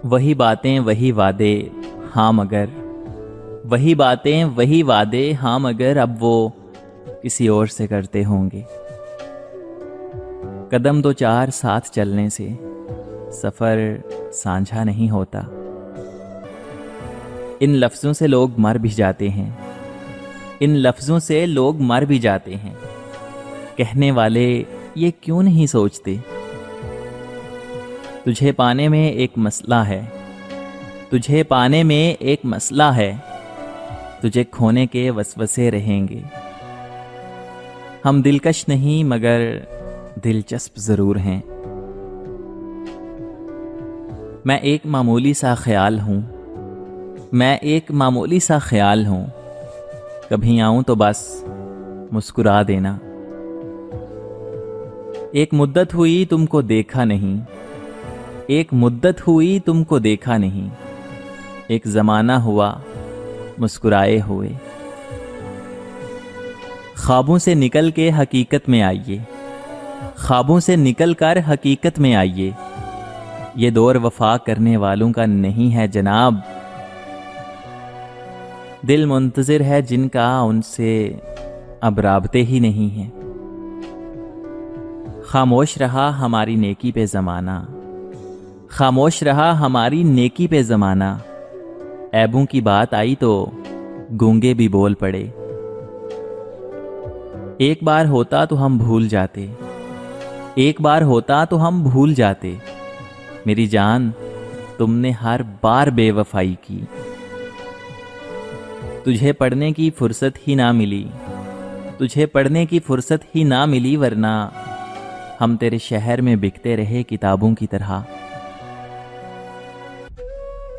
وہی باتیں وہی وعدے ہاں مگر، وہی باتیں وہی وعدے ہاں مگر اب وہ کسی اور سے کرتے ہوں گے۔ قدم دو چار ساتھ چلنے سے سفر سانجھا نہیں ہوتا۔ ان لفظوں سے لوگ مر بھی جاتے ہیں، ان لفظوں سے لوگ مر بھی جاتے ہیں، کہنے والے یہ کیوں نہیں سوچتے؟ تجھے پانے میں ایک مسئلہ ہے، تجھے پانے میں ایک مسئلہ ہے، تجھے کھونے کے وسوسے رہیں گے۔ ہم دلکش نہیں مگر دلچسپ ضرور ہیں۔ میں ایک معمولی سا خیال ہوں، میں ایک معمولی سا خیال ہوں، کبھی آؤں تو بس مسکرا دینا۔ ایک مدت ہوئی تم کو دیکھا نہیں، ایک مدت ہوئی تم کو دیکھا نہیں، ایک زمانہ ہوا مسکرائے ہوئے۔ خوابوں سے نکل کے حقیقت میں آئیے، خوابوں سے نکل کر حقیقت میں آئیے، یہ دور وفا کرنے والوں کا نہیں ہے جناب۔ دل منتظر ہے جن کا ان سے اب رابطے ہی نہیں ہیں۔ خاموش رہا ہماری نیکی پہ زمانہ، خاموش رہا ہماری نیکی پہ زمانہ، عیبوں کی بات آئی تو گونگے بھی بول پڑے۔ ایک بار ہوتا تو ہم بھول جاتے، ایک بار ہوتا تو ہم بھول جاتے، میری جان تم نے ہر بار بے وفائی کی۔ تجھے پڑھنے کی فرصت ہی نہ ملی، تجھے پڑھنے کی فرصت ہی نہ ملی، ورنہ ہم تیرے شہر میں بکتے رہے کتابوں کی طرح۔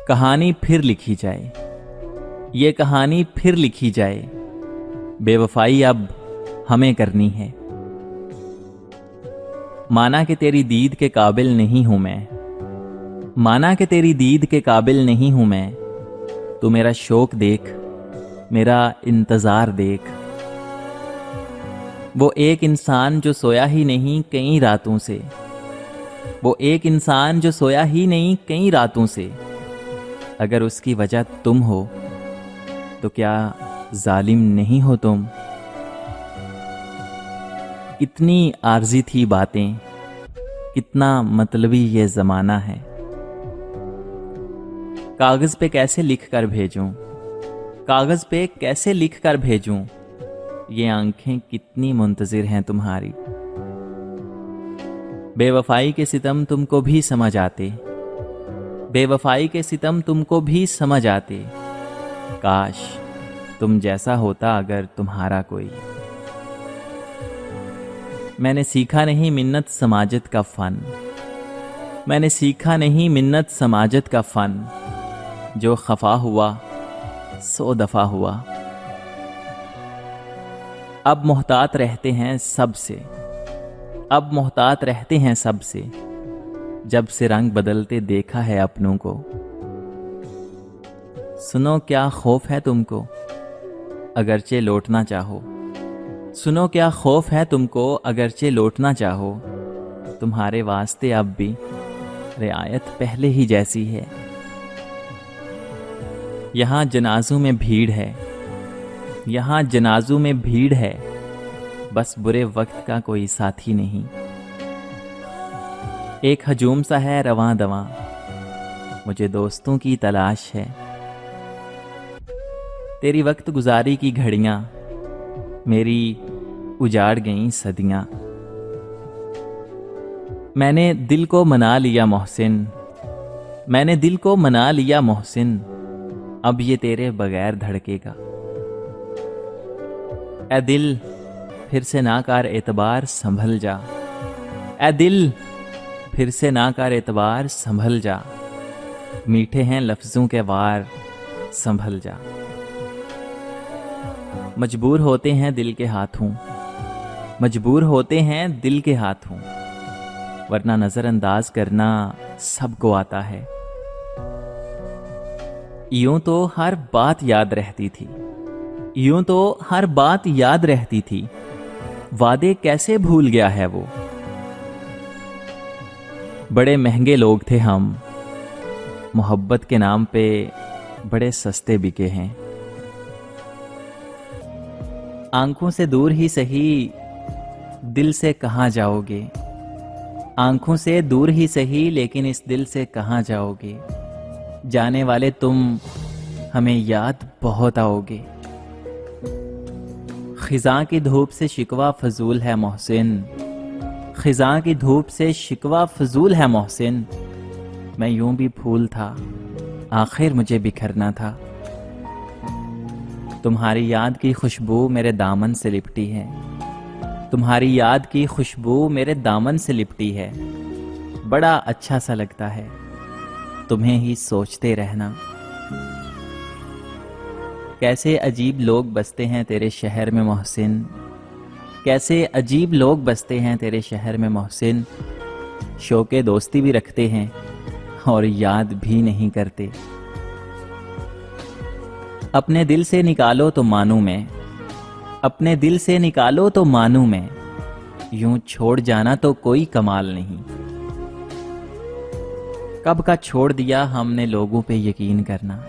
کہانی پھر لکھی جائے، یہ کہانی پھر لکھی جائے، بے وفائی اب ہمیں کرنی ہے۔ مانا کہ تیری دید کے قابل نہیں ہوں میں، مانا کہ تیری دید کے قابل نہیں ہوں میں، تو میرا شوق دیکھ، میرا انتظار دیکھ۔ وہ ایک انسان جو سویا ہی نہیں کئی راتوں سے، وہ ایک انسان جو سویا ہی نہیں کئی راتوں سے، اگر اس کی وجہ تم ہو تو کیا ظالم نہیں ہو تم؟ کتنی عارضی تھی باتیں، کتنا مطلبی یہ زمانہ ہے۔ کاغذ پہ کیسے لکھ کر بھیجوں، کاغذ پہ کیسے لکھ کر بھیجوں، یہ آنکھیں کتنی منتظر ہیں تمہاری۔ بے وفائی کے ستم تم کو بھی سمجھ آتے، بے وفائی کے ستم تم کو بھی سمجھ آتے، کاش تم جیسا ہوتا اگر تمہارا کوئی۔ میں نے سیکھا نہیں منت سماجت کا فن، میں نے سیکھا نہیں منت سماجت کا فن، جو خفا ہوا سو دفعہ ہوا۔ اب محتاط رہتے ہیں سب سے، اب محتاط رہتے ہیں سب سے، جب سے رنگ بدلتے دیکھا ہے اپنوں کو۔ سنو کیا خوف ہے تم کو اگرچہ لوٹنا چاہو، سنو کیا خوف ہے تم کو اگرچہ لوٹنا چاہو، تمہارے واسطے اب بھی رعایت پہلے ہی جیسی ہے۔ یہاں جنازوں میں بھیڑ ہے، یہاں جنازوں میں بھیڑ ہے، بس برے وقت کا کوئی ساتھی نہیں۔ ایک ہجوم سا ہے رواں دواں، مجھے دوستوں کی تلاش ہے۔ تیری وقت گزاری کی گھڑیاں میری اجاڑ گئیں صدیاں۔ میں نے دل کو منا لیا محسن، میں نے دل کو منا لیا محسن، اب یہ تیرے بغیر دھڑکے گا۔ اے دل پھر سے نہ کر اعتبار سنبھل جا، اے دل پھر سے نہ کر اعتبار سنبھل جا، میٹھے ہیں لفظوں کے وار سنبھل جا۔ مجبور ہوتے ہیں دل کے ہاتھوں، مجبور ہوتے ہیں دل کے ہاتھوں، ورنہ نظر انداز کرنا سب کو آتا ہے۔ یوں تو ہر بات یاد رہتی تھی، یوں تو ہر بات یاد رہتی تھی، وعدے کیسے بھول گیا ہے وہ۔ بڑے مہنگے لوگ تھے ہم، محبت کے نام پہ بڑے سستے بکے ہیں۔ آنکھوں سے دور ہی سہی دل سے کہاں جاؤ گے، آنکھوں سے دور ہی سہی لیکن اس دل سے کہاں جاؤ گے، جانے والے تم ہمیں یاد بہت آؤ گے۔ خزاں کی دھوپ سے شکوہ فضول ہے محسن، خزاں کی دھوپ سے شکوہ فضول ہے محسن، میں یوں بھی پھول تھا آخر مجھے بکھرنا تھا۔ تمہاری یاد کی خوشبو میرے دامن سے لپٹی ہے، تمہاری یاد کی خوشبو میرے دامن سے لپٹی ہے، بڑا اچھا سا لگتا ہے تمہیں ہی سوچتے رہنا۔ کیسے عجیب لوگ بستے ہیں تیرے شہر میں محسن، کیسے عجیب لوگ بستے ہیں تیرے شہر میں محسن، شوق دوستی بھی رکھتے ہیں اور یاد بھی نہیں کرتے۔ اپنے دل سے نکالو تو مانوں میں، اپنے دل سے نکالو تو مانوں میں، یوں چھوڑ جانا تو کوئی کمال نہیں۔ کب کا چھوڑ دیا ہم نے لوگوں پہ یقین کرنا،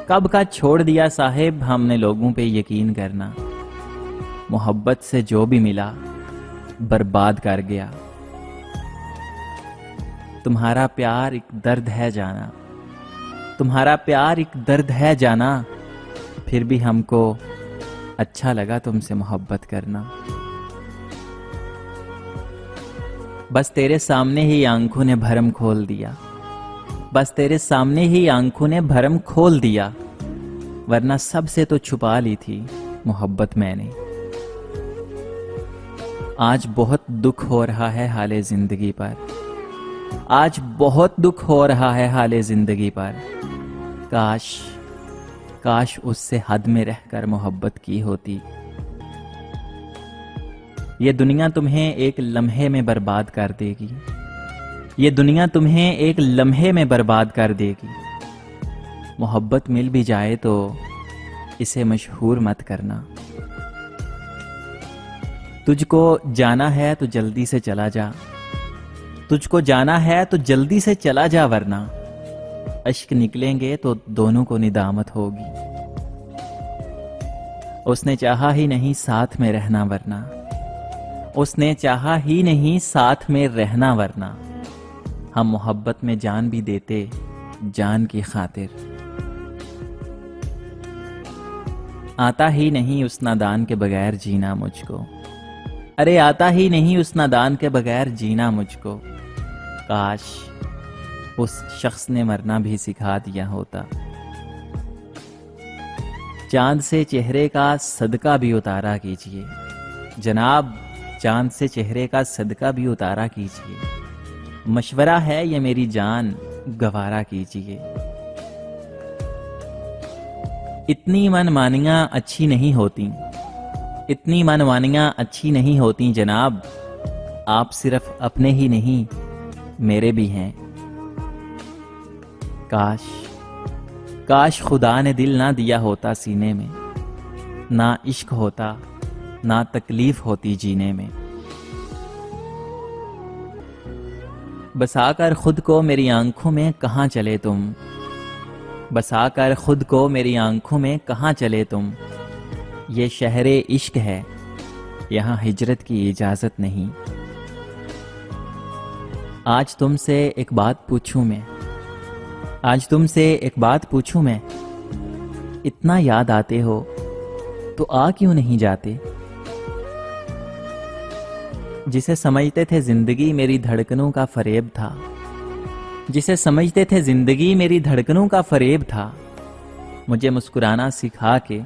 کب کا چھوڑ دیا صاحب ہم نے لوگوں پہ یقین کرنا، محبت سے جو بھی ملا برباد کر گیا۔ تمہارا پیار ایک درد ہے جانا، تمہارا پیار ایک درد ہے جانا، پھر بھی ہم کو اچھا لگا تم سے محبت کرنا۔ بس تیرے سامنے ہی آنکھوں نے بھرم کھول دیا، بس تیرے سامنے ہی آنکھوں نے بھرم کھول دیا، ورنہ سب سے تو چھپا لی تھی محبت میں نے۔ آج بہت دکھ ہو رہا ہے حال زندگی پر، آج بہت دکھ ہو رہا ہے حال زندگی پر، کاش کاش اس سے حد میں رہ کر محبت کی ہوتی۔ یہ دنیا تمہیں ایک لمحے میں برباد کر دے گی، یہ دنیا تمہیں ایک لمحے میں برباد کر دے گی، محبت مل بھی جائے تو اسے مشہور مت کرنا۔ تجھ کو جانا ہے تو جلدی سے چلا جا، تجھ کو جانا ہے تو جلدی سے چلا جا، ورنہ اشک نکلیں گے تو دونوں کو ندامت ہوگی۔ اس نے چاہا ہی نہیں ساتھ میں رہنا ورنہ، اس نے چاہا ہی نہیں ساتھ میں رہنا ورنہ، ہم محبت میں جان بھی دیتے جان کی خاطر۔ آتا ہی نہیں اس نادان کے بغیر جینا مجھ کو، ارے آتا ہی نہیں اس نادان کے بغیر جینا مجھ کو، کاش اس شخص نے مرنا بھی سکھا دیا ہوتا۔ چاند سے چہرے کا صدقہ بھی اتارا کیجیے جناب، چاند سے چہرے کا صدقہ بھی اتارا کیجیے، مشورہ ہے یہ میری جان گوارا کیجیے۔ اتنی من مانیاں اچھی نہیں ہوتی، اتنی من مانیاں اچھی نہیں ہوتی جناب، آپ صرف اپنے ہی نہیں میرے بھی ہیں۔ کاش کاش خدا نے دل نہ دیا ہوتا سینے میں، نہ عشق ہوتا نہ تکلیف ہوتی جینے میں۔ بسا کر خود کو میری آنکھوں میں کہاں چلے تم، بسا کر خود کو میری آنکھوں میں کہاں چلے تم، یہ شہر عشق ہے یہاں ہجرت کی اجازت نہیں۔ آج تم سے ایک بات پوچھوں میں، آج تم سے ایک بات پوچھوں میں، اتنا یاد آتے ہو تو آ کیوں نہیں جاتے؟ جسے سمجھتے تھے زندگی میری دھڑکنوں کا فریب تھا، جسے سمجھتے تھے زندگی میری دھڑکنوں کا فریب تھا، مجھے مسکرانا سکھا کے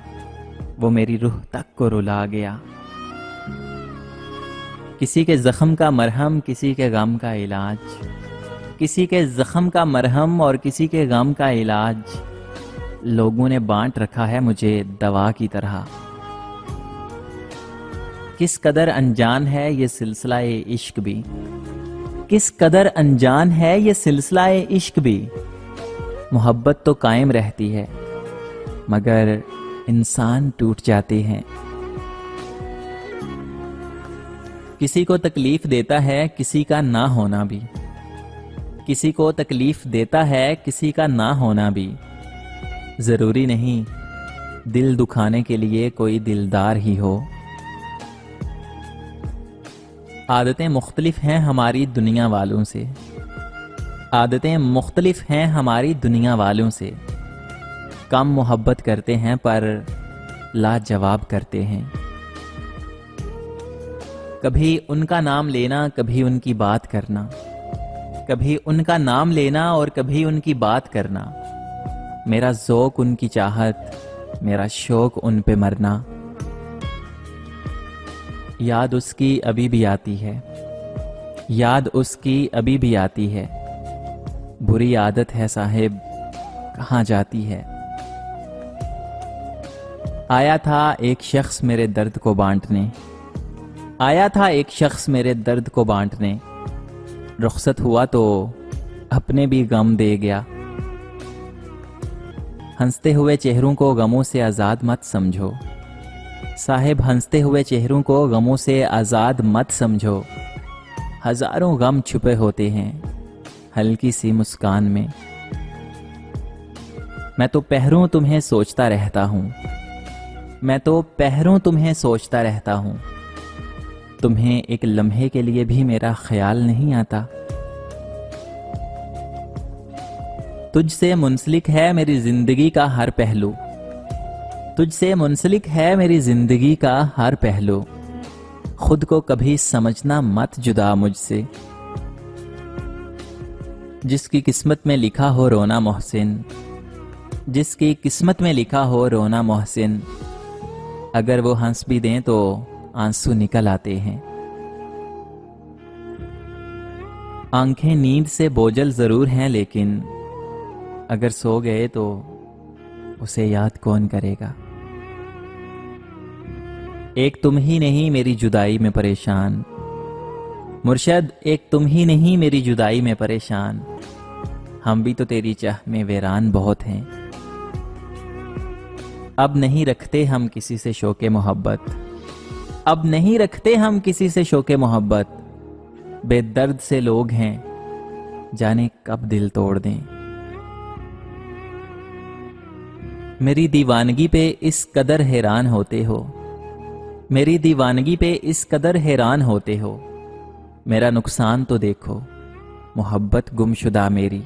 وہ میری روح تک کو رلا گیا۔ کسی کے زخم کا مرہم کسی کے غم کا علاج، کسی کے زخم کا مرہم اور کسی کے غم کا علاج، لوگوں نے بانٹ رکھا ہے مجھے دوا کی طرح۔ کس قدر انجان ہے یہ سلسلہ عشق بھی، کس قدر انجان ہے یہ سلسلہ عشق بھی، محبت تو قائم رہتی ہے مگر انسان ٹوٹ جاتے ہیں۔ کسی کو تکلیف دیتا ہے کسی کا نہ ہونا بھی، کسی کو تکلیف دیتا ہے کسی کا نہ ہونا بھی، ضروری نہیں دل دکھانے کے لیے کوئی دلدار ہی ہو۔ عادتیں مختلف ہیں ہماری دنیا والوں سے، عادتیں مختلف ہیں ہماری دنیا والوں سے، کم محبت کرتے ہیں پر لاجواب کرتے ہیں۔ کبھی ان کا نام لینا کبھی ان کی بات کرنا، کبھی ان کا نام لینا اور کبھی ان کی بات کرنا، میرا ذوق ان کی چاہت، میرا شوق ان پہ مرنا۔ یاد اس کی ابھی بھی آتی ہے، یاد اس کی ابھی بھی آتی ہے، بری عادت ہے صاحب کہاں جاتی ہے۔ آیا تھا ایک شخص میرے درد کو بانٹنے، آیا تھا ایک شخص میرے درد کو بانٹنے، رخصت ہوا تو اپنے بھی غم دے گیا۔ ہنستے ہوئے چہروں کو غموں سے آزاد مت سمجھو صاحب، ہنستے ہوئے چہروں کو غموں سے آزاد مت سمجھو، ہزاروں غم چھپے ہوتے ہیں ہلکی سی مسکان میں۔ میں تو پہروں تمہیں سوچتا رہتا ہوں، میں تو پہروں تمہیں سوچتا رہتا ہوں، تمہیں ایک لمحے کے لیے بھی میرا خیال نہیں آتا۔ تجھ سے منسلک ہے میری زندگی کا ہر پہلو، تجھ سے منسلک ہے میری زندگی کا ہر پہلو، خود کو کبھی سمجھنا مت جدا مجھ سے۔ جس کی قسمت میں لکھا ہو رونا محسن، جس کی قسمت میں لکھا ہو رونا محسن، اگر وہ ہنس بھی دیں تو آنسو نکل آتے ہیں۔ آنکھیں نیند سے بوجھل ضرور ہیں لیکن اگر سو گئے تو اسے یاد کون کرے گا۔ ایک تم ہی نہیں میری جدائی میں پریشان، مرشد ایک تم ہی نہیں میری جدائی میں پریشان، ہم بھی تو تیری چاہ میں ویران بہت ہیں۔ اب نہیں رکھتے ہم کسی سے شوق محبت، اب نہیں رکھتے ہم کسی سے شوق محبت، بے درد سے لوگ ہیں جانے کب دل توڑ دیں۔ میری دیوانگی پہ اس قدر حیران ہوتے ہو، میری دیوانگی پہ اس قدر حیران ہوتے ہو، میرا نقصان تو دیکھو محبت گم شدہ میری۔